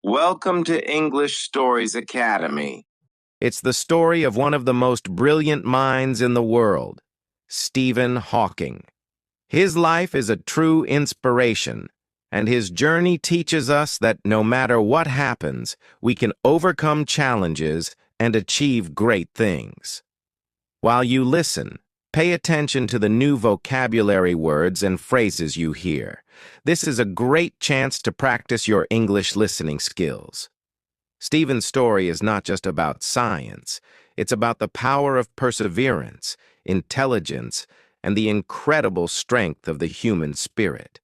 Welcome to English Stories Academy. It's the story of one of the most brilliant minds in the world, Stephen Hawking. His life is a true inspiration, and his journey teaches us that no matter what happens, we can overcome challenges and achieve great things. While you listen, pay attention to the new vocabulary words and phrases you hear. This is a great chance to practice your English listening skills. Stephen's story is not just about science. It's about the power of perseverance, intelligence, and the incredible strength of the human spirit.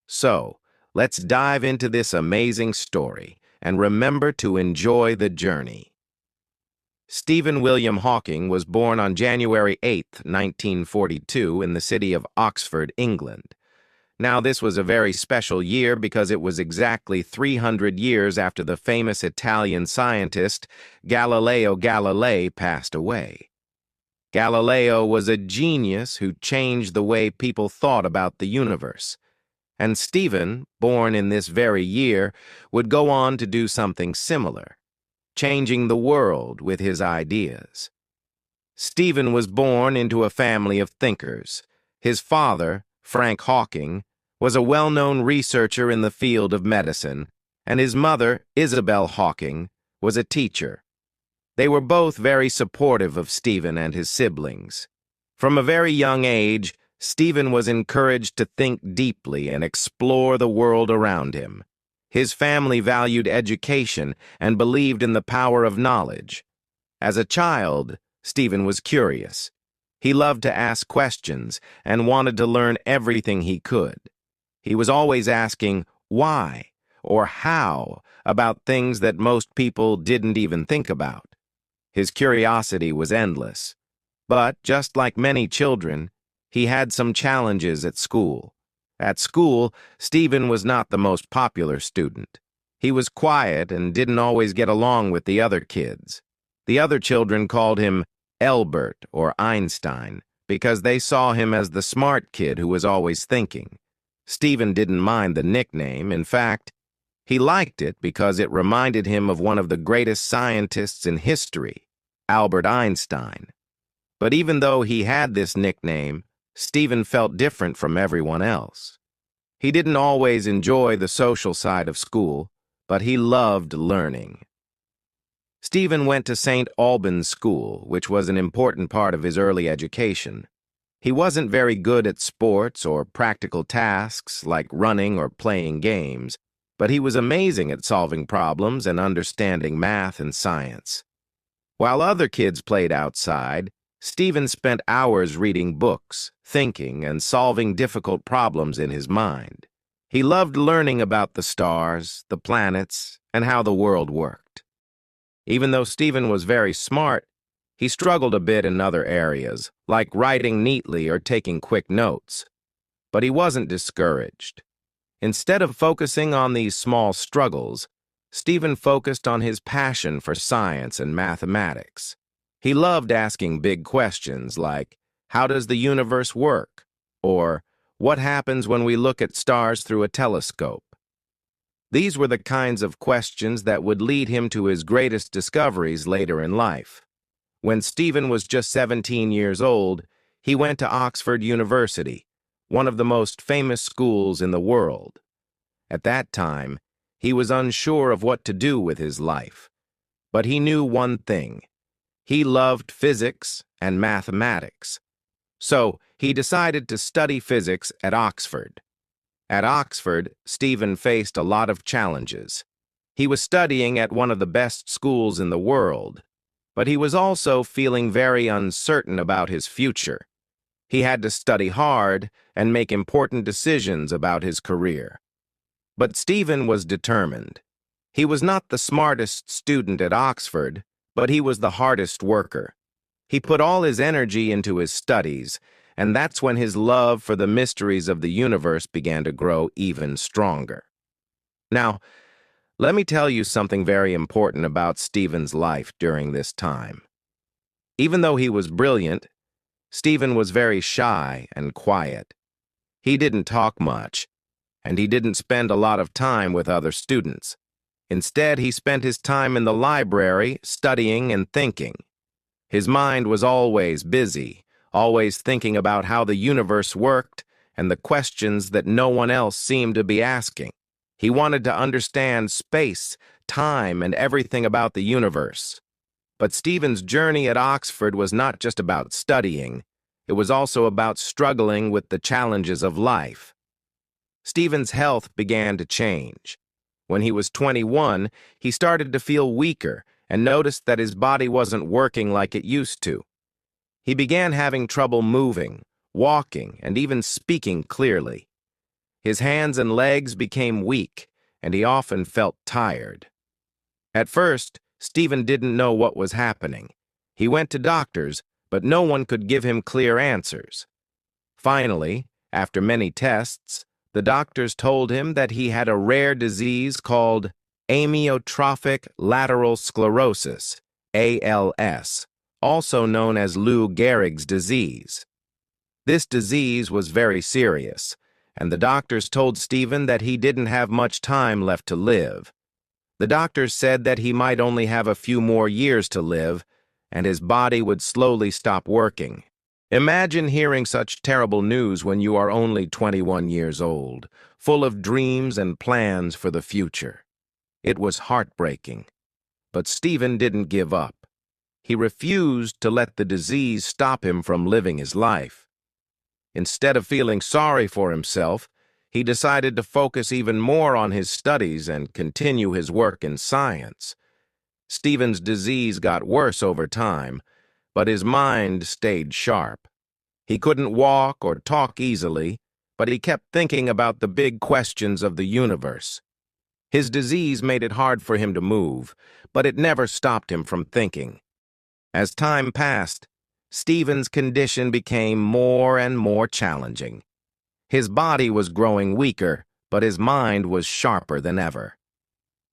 So, let's dive into this amazing story and remember to enjoy the journey. Stephen William Hawking was born on January 8, 1942, in the city of Oxford, England. Now, this was a very special year because it was exactly 300 years after the famous Italian scientist Galileo Galilei passed away. Galileo was a genius who changed the way people thought about the universe. And Stephen, born in this very year, would go on to do something similar, changing the world with his ideas. Stephen was born into a family of thinkers. His father, Frank Hawking, was a well-known researcher in the field of medicine, and his mother, Isabel Hawking, was a teacher. They were both very supportive of Stephen and his siblings. From a very young age, Stephen was encouraged to think deeply and explore the world around him. His family valued education and believed in the power of knowledge. As a child, Stephen was curious. He loved to ask questions and wanted to learn everything he could. He was always asking why or how about things that most people didn't even think about. His curiosity was endless. But, just like many children, he had some challenges at school. At school, Stephen was not the most popular student. He was quiet and didn't always get along with the other kids. The other children called him Albert or Einstein because they saw him as the smart kid who was always thinking. Stephen didn't mind the nickname. In fact, he liked it because it reminded him of one of the greatest scientists in history, Albert Einstein. But even though he had this nickname, Stephen felt different from everyone else. He didn't always enjoy the social side of school, but he loved learning. Stephen went to St. Albans School, which was an important part of his early education. He wasn't very good at sports or practical tasks like running or playing games, but he was amazing at solving problems and understanding math and science. While other kids played outside, Stephen spent hours reading books, thinking, and solving difficult problems in his mind. He loved learning about the stars, the planets, and how the world worked. Even though Stephen was very smart, he struggled a bit in other areas, like writing neatly or taking quick notes. But he wasn't discouraged. Instead of focusing on these small struggles, Stephen focused on his passion for science and mathematics. He loved asking big questions like, how does the universe work? Or, what happens when we look at stars through a telescope? These were the kinds of questions that would lead him to his greatest discoveries later in life. When Stephen was just 17 years old, he went to Oxford University, one of the most famous schools in the world. At that time, he was unsure of what to do with his life. But he knew one thing. He loved physics and mathematics. So, he decided to study physics at Oxford. At Oxford, Stephen faced a lot of challenges. He was studying at one of the best schools in the world, but he was also feeling very uncertain about his future. He had to study hard and make important decisions about his career. But Stephen was determined. He was not the smartest student at Oxford, but he was the hardest worker. He put all his energy into his studies, and that's when his love for the mysteries of the universe began to grow even stronger. Now, let me tell you something very important about Stephen's life during this time. Even though he was brilliant, Stephen was very shy and quiet. He didn't talk much, and he didn't spend a lot of time with other students. Instead, he spent his time in the library studying and thinking. His mind was always busy, always thinking about how the universe worked and the questions that no one else seemed to be asking. He wanted to understand space, time, and everything about the universe. But Stephen's journey at Oxford was not just about studying. It was also about struggling with the challenges of life. Stephen's health began to change. When he was 21, he started to feel weaker and noticed that his body wasn't working like it used to. He began having trouble moving, walking, and even speaking clearly. His hands and legs became weak, and he often felt tired. At first, Stephen didn't know what was happening. He went to doctors, but no one could give him clear answers. Finally, after many tests, the doctors told him that he had a rare disease called amyotrophic lateral sclerosis, ALS, also known as Lou Gehrig's disease. This disease was very serious, and the doctors told Stephen that he didn't have much time left to live. The doctors said that he might only have a few more years to live, and his body would slowly stop working. Imagine hearing such terrible news when you are only 21 years old, full of dreams and plans for the future. It was heartbreaking. But Stephen didn't give up. He refused to let the disease stop him from living his life. Instead of feeling sorry for himself, he decided to focus even more on his studies and continue his work in science. Stephen's disease got worse over time, but his mind stayed sharp. He couldn't walk or talk easily, but he kept thinking about the big questions of the universe. His disease made it hard for him to move, but it never stopped him from thinking. As time passed, Stephen's condition became more and more challenging. His body was growing weaker, but his mind was sharper than ever.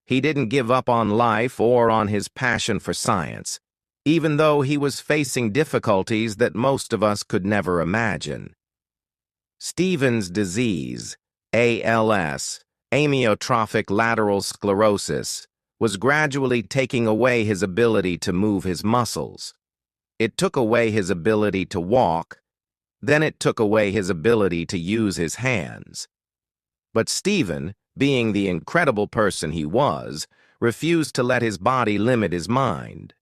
He didn't give up on life or on his passion for science, even though he was facing difficulties that most of us could never imagine. Stephen's disease, ALS, amyotrophic lateral sclerosis, was gradually taking away his ability to move his muscles. It took away his ability to walk, then it took away his ability to use his hands. But Stephen, being the incredible person he was, refused to let his body limit his mind.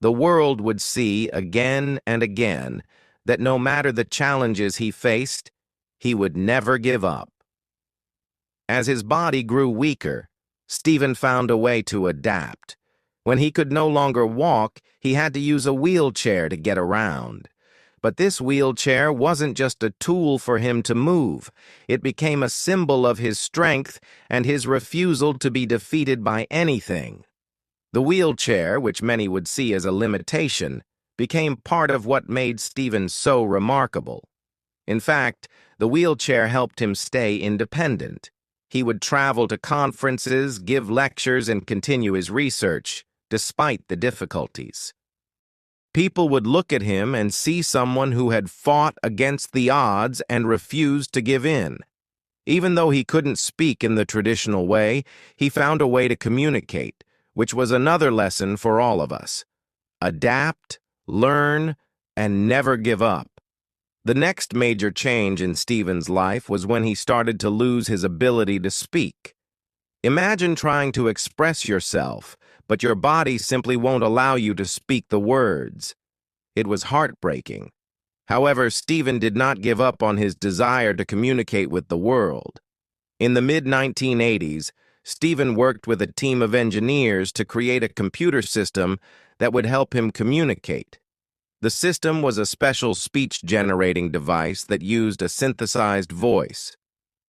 The world would see again and again that no matter the challenges he faced, he would never give up. As his body grew weaker, Stephen found a way to adapt. When he could no longer walk, he had to use a wheelchair to get around. But this wheelchair wasn't just a tool for him to move. It became a symbol of his strength and his refusal to be defeated by anything. The wheelchair, which many would see as a limitation, became part of what made Stephen so remarkable. In fact, the wheelchair helped him stay independent. He would travel to conferences, give lectures, and continue his research, despite the difficulties. People would look at him and see someone who had fought against the odds and refused to give in. Even though he couldn't speak in the traditional way, he found a way to communicate, which was another lesson for all of us. Adapt, learn, and never give up. The next major change in Stephen's life was when he started to lose his ability to speak. Imagine trying to express yourself, but your body simply won't allow you to speak the words. It was heartbreaking. However, Stephen did not give up on his desire to communicate with the world. In the mid-1980s, Stephen worked with a team of engineers to create a computer system that would help him communicate. The system was a special speech-generating device that used a synthesized voice.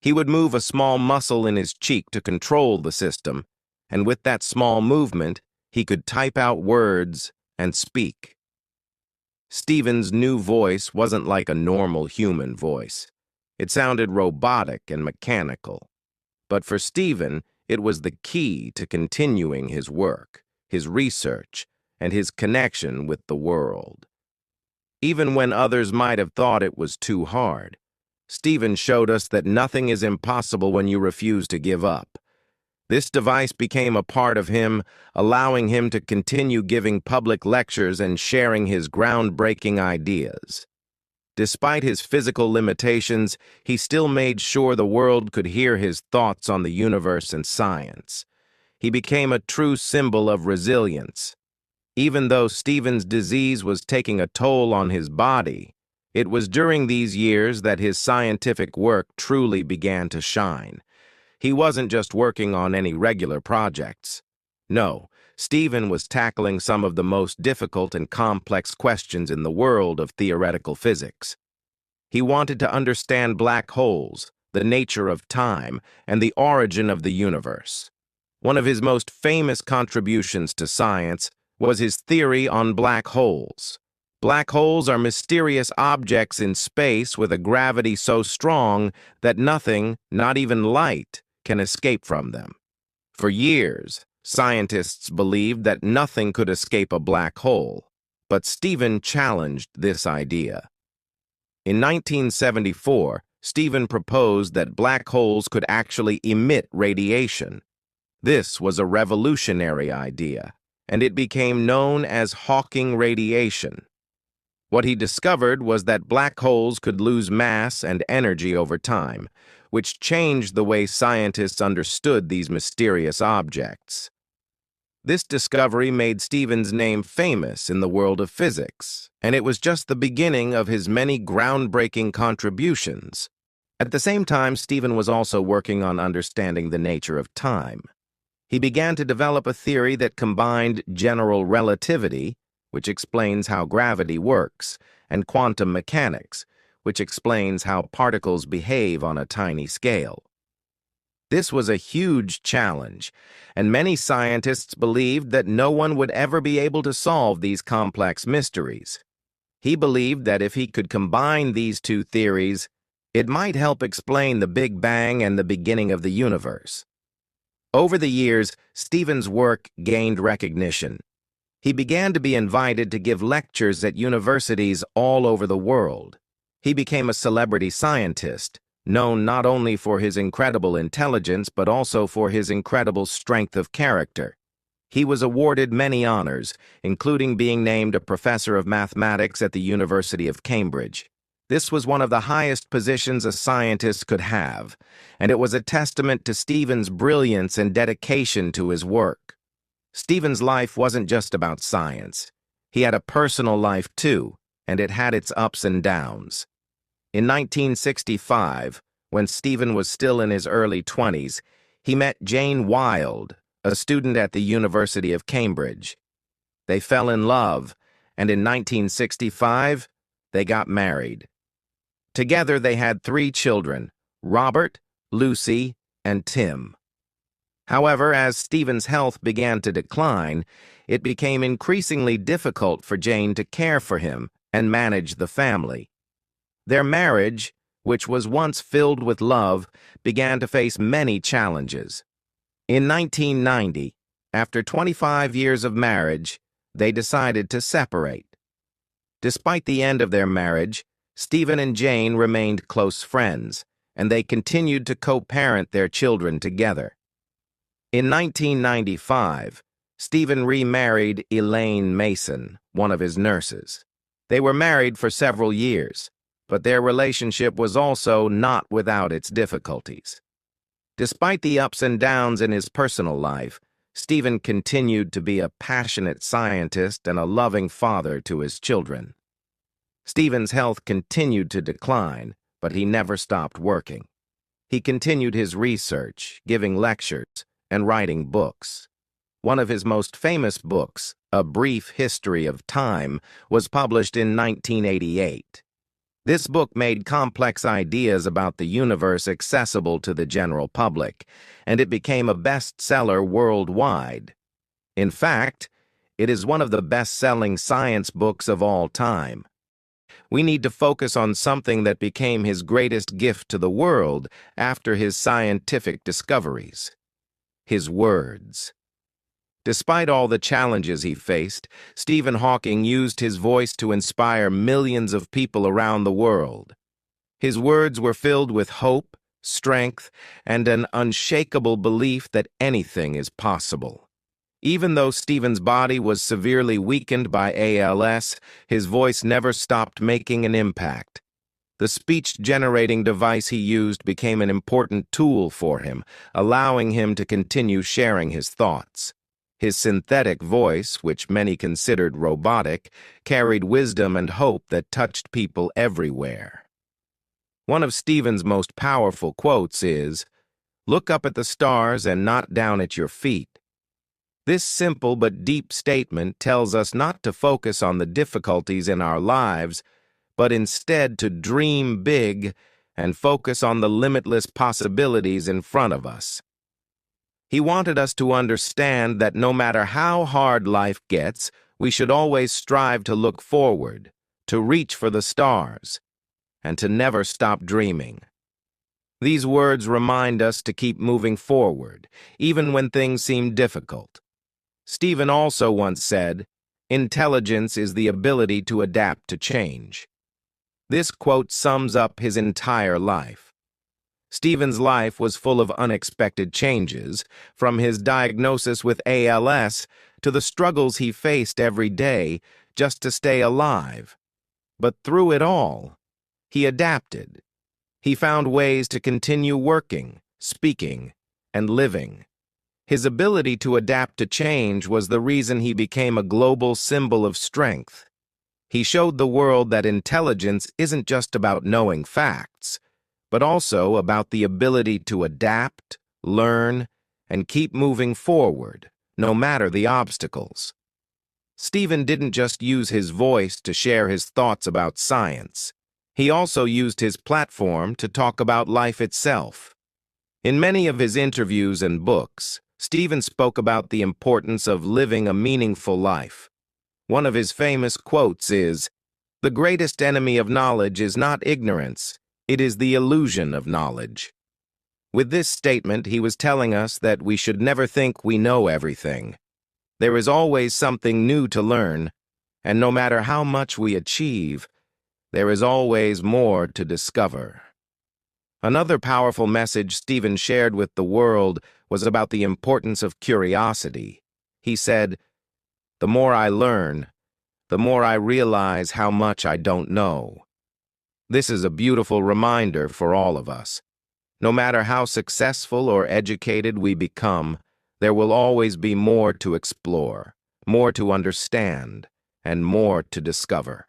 He would move a small muscle in his cheek to control the system, and with that small movement, he could type out words and speak. Stephen's new voice wasn't like a normal human voice. It sounded robotic and mechanical. But for Stephen, it was the key to continuing his work, his research, and his connection with the world. Even when others might have thought it was too hard, Stephen showed us that nothing is impossible when you refuse to give up. This device became a part of him, allowing him to continue giving public lectures and sharing his groundbreaking ideas. Despite his physical limitations, he still made sure the world could hear his thoughts on the universe and science. He became a true symbol of resilience. Even though Stephen's disease was taking a toll on his body, it was during these years that his scientific work truly began to shine. He wasn't just working on any regular projects. No, Stephen was tackling some of the most difficult and complex questions in the world of theoretical physics. He wanted to understand black holes, the nature of time, and the origin of the universe. One of his most famous contributions to science was his theory on black holes. Black holes are mysterious objects in space with a gravity so strong that nothing, not even light, can escape from them. For years, scientists believed that nothing could escape a black hole, but Stephen challenged this idea. In 1974, Stephen proposed that black holes could actually emit radiation. This was a revolutionary idea, and it became known as Hawking radiation. What he discovered was that black holes could lose mass and energy over time, which changed the way scientists understood these mysterious objects. This discovery made Stephen's name famous in the world of physics, and it was just the beginning of his many groundbreaking contributions. At the same time, Stephen was also working on understanding the nature of time. He began to develop a theory that combined general relativity, which explains how gravity works, and quantum mechanics, which explains how particles behave on a tiny scale. This was a huge challenge, and many scientists believed that no one would ever be able to solve these complex mysteries. He believed that if he could combine these two theories, it might help explain the Big Bang and the beginning of the universe. Over the years, Stephen's work gained recognition. He began to be invited to give lectures at universities all over the world. He became a celebrity scientist, known not only for his incredible intelligence but also for his incredible strength of character. He was awarded many honors, including being named a professor of mathematics at the University of Cambridge. This was one of the highest positions a scientist could have, and it was a testament to Stephen's brilliance and dedication to his work. Stephen's life wasn't just about science. He had a personal life too, and it had its ups and downs. In 1965, when Stephen was still in his early 20s, he met Jane Wilde, a student at the University of Cambridge. They fell in love, and in 1965, they got married. Together, they had 3 children, Robert, Lucy, and Tim. However, as Stephen's health began to decline, it became increasingly difficult for Jane to care for him and manage the family. Their marriage, which was once filled with love, began to face many challenges. In 1990, after 25 years of marriage, they decided to separate. Despite the end of their marriage, Stephen and Jane remained close friends, and they continued to co-parent their children together. In 1995, Stephen remarried Elaine Mason, one of his nurses. They were married for several years, but their relationship was also not without its difficulties. Despite the ups and downs in his personal life, Stephen continued to be a passionate scientist and a loving father to his children. Stephen's health continued to decline, but he never stopped working. He continued his research, giving lectures, and writing books. One of his most famous books, A Brief History of Time, was published in 1988. This book made complex ideas about the universe accessible to the general public, and it became a bestseller worldwide. In fact, it is one of the best-selling science books of all time. We need to focus on something that became his greatest gift to the world after his scientific discoveries: his words. Despite all the challenges he faced, Stephen Hawking used his voice to inspire millions of people around the world. His words were filled with hope, strength, and an unshakable belief that anything is possible. Even though Stephen's body was severely weakened by ALS, his voice never stopped making an impact. The speech-generating device he used became an important tool for him, allowing him to continue sharing his thoughts. His synthetic voice, which many considered robotic, carried wisdom and hope that touched people everywhere. One of Stephen's most powerful quotes is, "Look up at the stars and not down at your feet." This simple but deep statement tells us not to focus on the difficulties in our lives, but instead to dream big and focus on the limitless possibilities in front of us. He wanted us to understand that no matter how hard life gets, we should always strive to look forward, to reach for the stars, and to never stop dreaming. These words remind us to keep moving forward, even when things seem difficult. Stephen also once said, "Intelligence is the ability to adapt to change." This quote sums up his entire life. Stephen's life was full of unexpected changes, from his diagnosis with ALS to the struggles he faced every day just to stay alive. But through it all, he adapted. He found ways to continue working, speaking, and living. His ability to adapt to change was the reason he became a global symbol of strength. He showed the world that intelligence isn't just about knowing facts, but also about the ability to adapt, learn, and keep moving forward, no matter the obstacles. Stephen didn't just use his voice to share his thoughts about science. He also used his platform to talk about life itself. In many of his interviews and books, Stephen spoke about the importance of living a meaningful life. One of his famous quotes is, "The greatest enemy of knowledge is not ignorance, it is the illusion of knowledge." With this statement, he was telling us that we should never think we know everything. There is always something new to learn, and no matter how much we achieve, there is always more to discover. Another powerful message Stephen shared with the world was about the importance of curiosity. He said, "The more I learn, the more I realize how much I don't know." This is a beautiful reminder for all of us. No matter how successful or educated we become, there will always be more to explore, more to understand, and more to discover.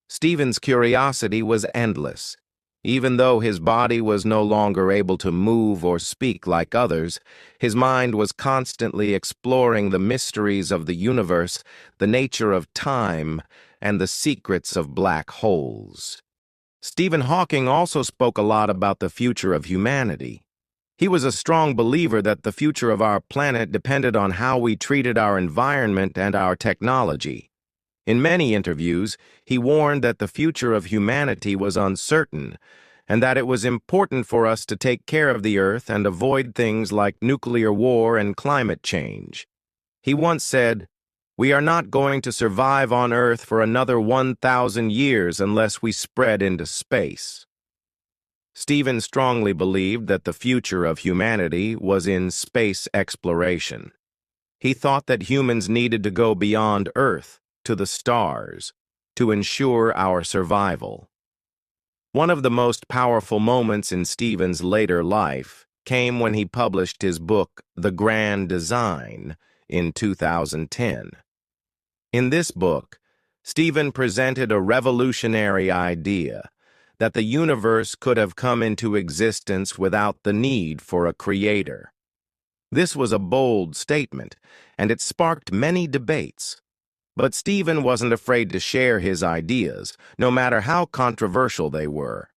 Stephen's curiosity was endless. Even though his body was no longer able to move or speak like others, his mind was constantly exploring the mysteries of the universe, the nature of time, and the secrets of black holes. Stephen Hawking also spoke a lot about the future of humanity. He was a strong believer that the future of our planet depended on how we treated our environment and our technology. In many interviews, he warned that the future of humanity was uncertain, and that it was important for us to take care of the Earth and avoid things like nuclear war and climate change. He once said, "We are not going to survive on Earth for another 1,000 years unless we spread into space." Stephen strongly believed that the future of humanity was in space exploration. He thought that humans needed to go beyond Earth, to the stars, to ensure our survival. One of the most powerful moments in Stephen's later life came when he published his book, The Grand Design, in 2010. In this book, Stephen presented a revolutionary idea that the universe could have come into existence without the need for a creator. This was a bold statement, and it sparked many debates. But Stephen wasn't afraid to share his ideas, no matter how controversial they were.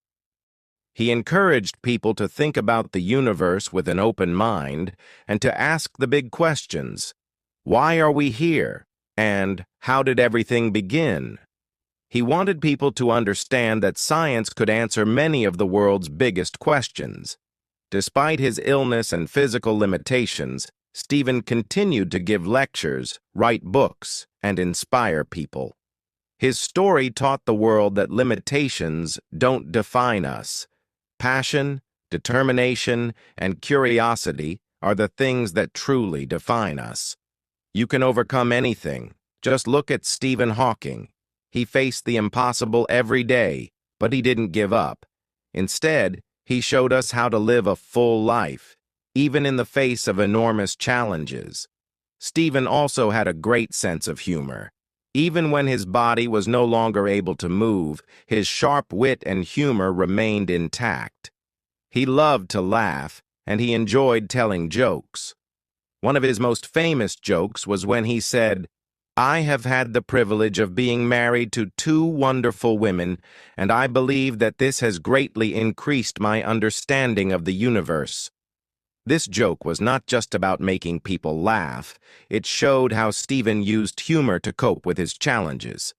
He encouraged people to think about the universe with an open mind and to ask the big questions. Why are we here? And how did everything begin? He wanted people to understand that science could answer many of the world's biggest questions. Despite his illness and physical limitations, Stephen continued to give lectures, write books, and inspire people. His story taught the world that limitations don't define us. Passion, Determination and curiosity are the things that truly define us. You can overcome anything. Just look at Stephen Hawking. He faced the impossible every day, but he didn't give up. Instead, he showed us how to live a full life, even in the face of enormous challenges. Stephen also had a great sense of humor. Even when his body was no longer able to move, his sharp wit and humor remained intact. He loved to laugh, and he enjoyed telling jokes. One of his most famous jokes was when he said, "I have had the privilege of being married to two wonderful women, and I believe that this has greatly increased my understanding of the universe." This joke was not just about making people laugh. It showed how Stephen used humor to cope with his challenges.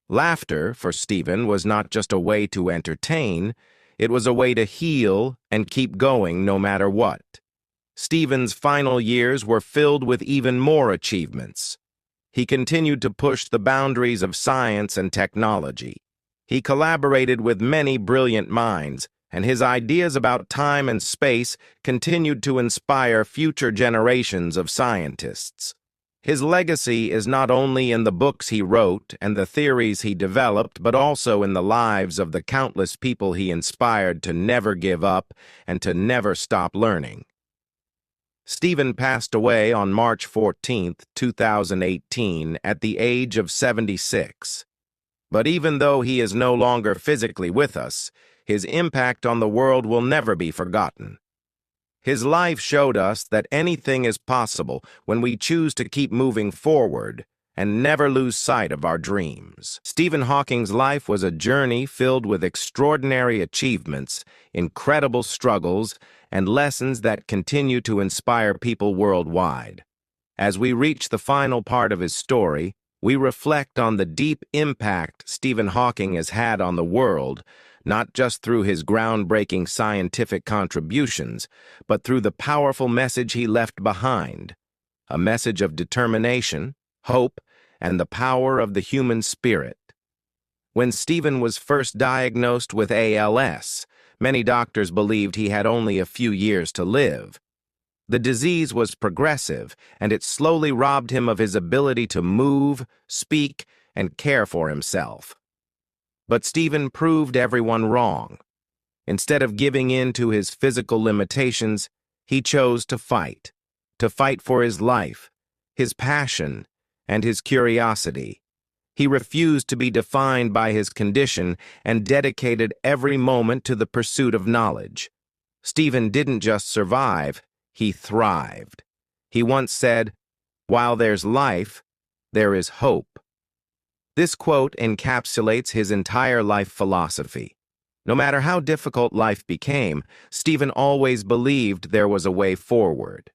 Laughter, for Stephen, was not just a way to entertain, it was a way to heal and keep going no matter what. Stephen's final years were filled with even more achievements. He continued to push the boundaries of science and technology. He collaborated with many brilliant minds, and his ideas about time and space continued to inspire future generations of scientists. His legacy is not only in the books he wrote and the theories he developed, but also in the lives of the countless people he inspired to never give up and to never stop learning. Stephen passed away on March 14, 2018, at the age of 76. But even though he is no longer physically with us, his impact on the world will never be forgotten. His life showed us that anything is possible when we choose to keep moving forward and never lose sight of our dreams. Stephen Hawking's life was a journey filled with extraordinary achievements, incredible struggles, and lessons that continue to inspire people worldwide. As we reach the final part of his story, we reflect on the deep impact Stephen Hawking has had on the world, not just through his groundbreaking scientific contributions, but through the powerful message he left behind, a message of determination, hope, and the power of the human spirit. When Stephen was first diagnosed with ALS, many doctors believed he had only a few years to live. The disease was progressive, and it slowly robbed him of his ability to move, speak, and care for himself. But Stephen proved everyone wrong. Instead of giving in to his physical limitations, he chose to fight for his life, his passion, and his curiosity. He refused to be defined by his condition and dedicated every moment to the pursuit of knowledge. Stephen didn't just survive, he thrived. He once said, "While there's life, there is hope." This quote encapsulates his entire life philosophy. No matter how difficult life became, Stephen always believed there was a way forward.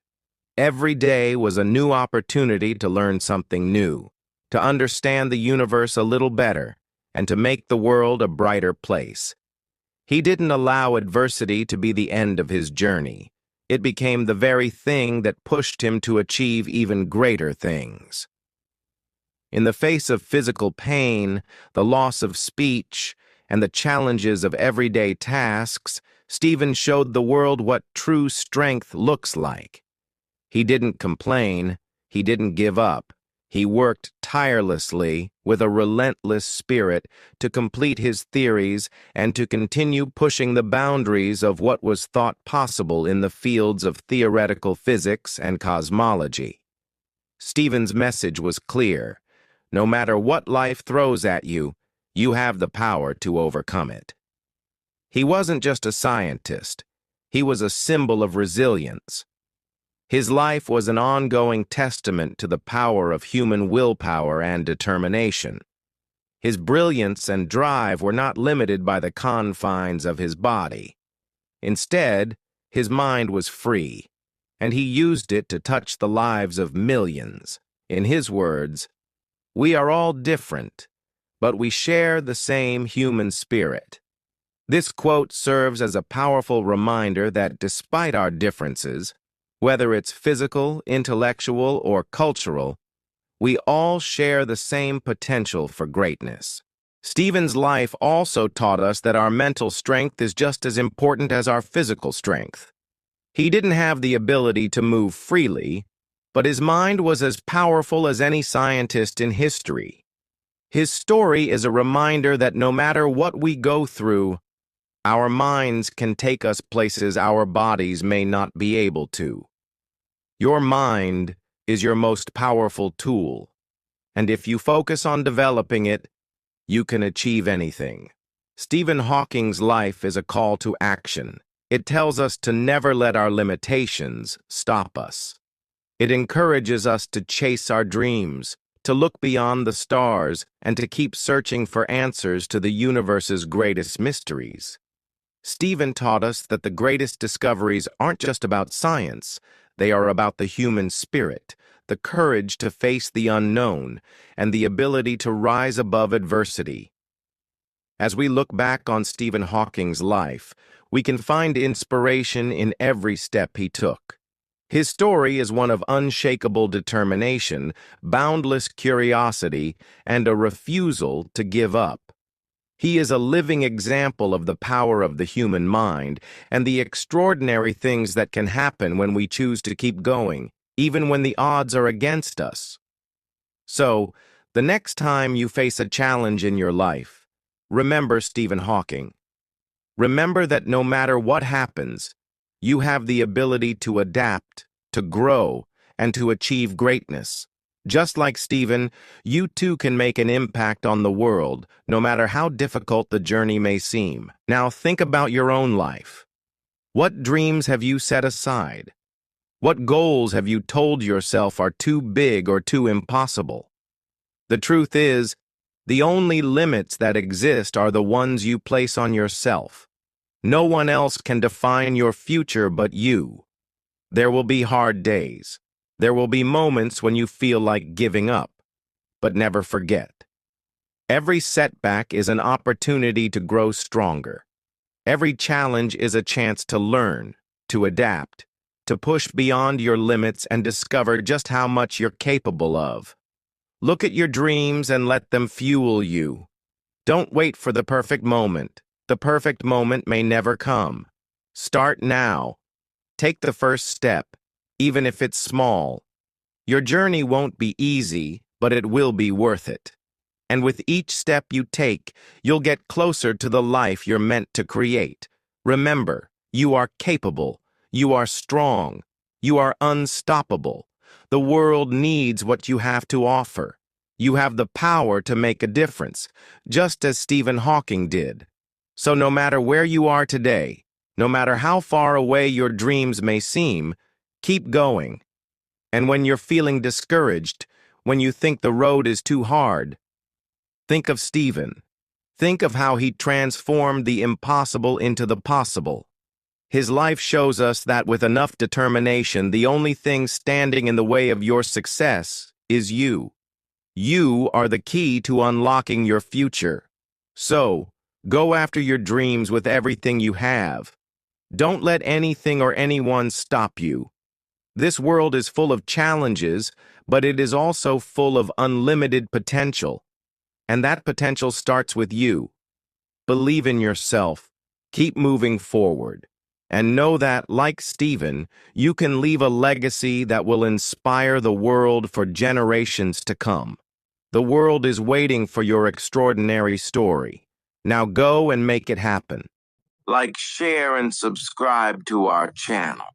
Every day was a new opportunity to learn something new, to understand the universe a little better, and to make the world a brighter place. He didn't allow adversity to be the end of his journey. It became the very thing that pushed him to achieve even greater things. In the face of physical pain, the loss of speech, and the challenges of everyday tasks, Stephen showed the world what true strength looks like. He didn't complain, he didn't give up. He worked tirelessly with a relentless spirit to complete his theories and to continue pushing the boundaries of what was thought possible in the fields of theoretical physics and cosmology. Stephen's message was clear. No matter what life throws at you, you have the power to overcome it. He wasn't just a scientist. He was a symbol of resilience. His life was an ongoing testament to the power of human willpower and determination. His brilliance and drive were not limited by the confines of his body. Instead, his mind was free, and he used it to touch the lives of millions. In his words, "We are all different, but we share the same human spirit." This quote serves as a powerful reminder that despite our differences, whether it's physical, intellectual, or cultural, we all share the same potential for greatness. Stephen's life also taught us that our mental strength is just as important as our physical strength. He didn't have the ability to move freely, but his mind was as powerful as any scientist in history. His story is a reminder that no matter what we go through, our minds can take us places our bodies may not be able to. Your mind is your most powerful tool, and if you focus on developing it, you can achieve anything. Stephen Hawking's life is a call to action. It tells us to never let our limitations stop us. It encourages us to chase our dreams, to look beyond the stars, and to keep searching for answers to the universe's greatest mysteries. Stephen taught us that the greatest discoveries aren't just about science, they are about the human spirit, the courage to face the unknown, and the ability to rise above adversity. As we look back on Stephen Hawking's life, we can find inspiration in every step he took. His story is one of unshakable determination, boundless curiosity, and a refusal to give up. He is a living example of the power of the human mind and the extraordinary things that can happen when we choose to keep going, even when the odds are against us. So, the next time you face a challenge in your life, remember Stephen Hawking. Remember that no matter what happens, you have the ability to adapt, to grow, and to achieve greatness. Just like Stephen, you too can make an impact on the world, no matter how difficult the journey may seem. Now think about your own life. What dreams have you set aside? What goals have you told yourself are too big or too impossible? The truth is, the only limits that exist are the ones you place on yourself. No one else can define your future but you. There will be hard days. There will be moments when you feel like giving up, but never forget. Every setback is an opportunity to grow stronger. Every challenge is a chance to learn, to adapt, to push beyond your limits and discover just how much you're capable of. Look at your dreams and let them fuel you. Don't wait for the perfect moment. The perfect moment may never come. Start now. Take the first step, even if it's small. Your journey won't be easy, but it will be worth it. And with each step you take, you'll get closer to the life you're meant to create. Remember, you are capable, you are strong, you are unstoppable. The world needs what you have to offer. You have the power to make a difference, just as Stephen Hawking did. So no matter where you are today, no matter how far away your dreams may seem, keep going. And when you're feeling discouraged, when you think the road is too hard, think of Stephen. Think of how he transformed the impossible into the possible. His life shows us that with enough determination, the only thing standing in the way of your success is you. You are the key to unlocking your future. So, go after your dreams with everything you have. Don't let anything or anyone stop you. This world is full of challenges, but it is also full of unlimited potential. And that potential starts with you. Believe in yourself. Keep moving forward. And know that, like Stephen, you can leave a legacy that will inspire the world for generations to come. The world is waiting for your extraordinary story. Now go and make it happen. Like, share, and subscribe to our channel.